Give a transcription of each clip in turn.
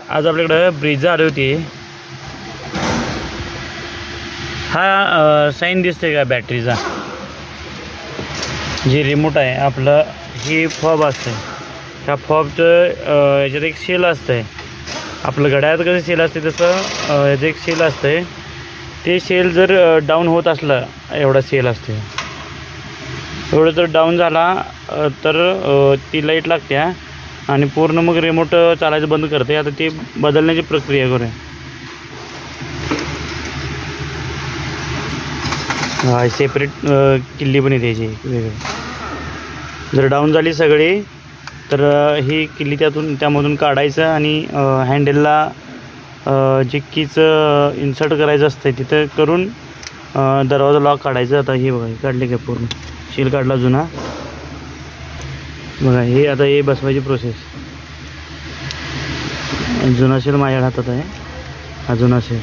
आज आपल्याकडं ब्रिझा आली होती. हा साईन दिसते का बॅटरीचा, जे रिमोट आहे आपलं, ही फॉब असते. ह्या फॉबचं याच्यात एक सेल असतं. आपलं घड्याळात कसं सेल असते तसं याचं एक सेल असतं. ते सेल जर डाऊन होत असलं, एवढा सेल असते, एवढं जर डाऊन झाला तर ती लाईट लागते आणि पूर्ण मग रिमोट चालायचं बंद करते. आता ते बदलण्याची प्रक्रिया करूया. हा सेपरेट किल्ली पण येते याची वेगळी. जर डाऊन झाली सगळी तर ही किल्ली त्यामधून काढायचं आणि हँडलला जे कीचं इन्सर्ट करायचं असतं तिथं करून दरवाजा लॉक काढायचं. आता हे बघा, काढले का पूर्ण शील काढला जुना. बघा हे आता हे बसवायची प्रोसेस. जुना शील माझ्या हातात आहे, हा जुना शील.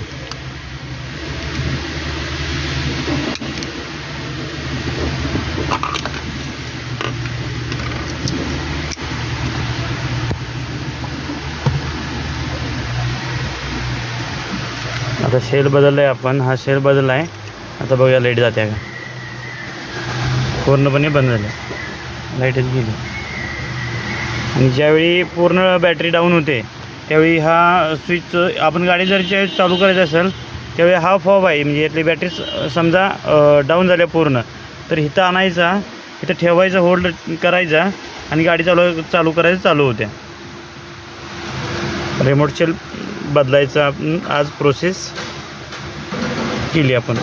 आता शेल बदलला आहे आपण, हा शेल बदलला आहे. आता बघूया लाईट जाते का. पूर्णपणे बंद झालं, लाईटच गेली. आणि ज्यावेळी पूर्ण बॅटरी डाऊन होते त्यावेळी हा स्विच आपण गाडी जर चालू करायचं असेल त्यावेळी हा फॉब आहे, म्हणजे यातली बॅटरी समजा डाऊन झाल्या पूर्ण, तर इथं आणायचा, इथं ठेवायचा, होल्ड करायचा आणि गाडी चालू करायचं चालू होत्या. रिमोट सेल बदलायचा आज प्रोसेस केली आपण.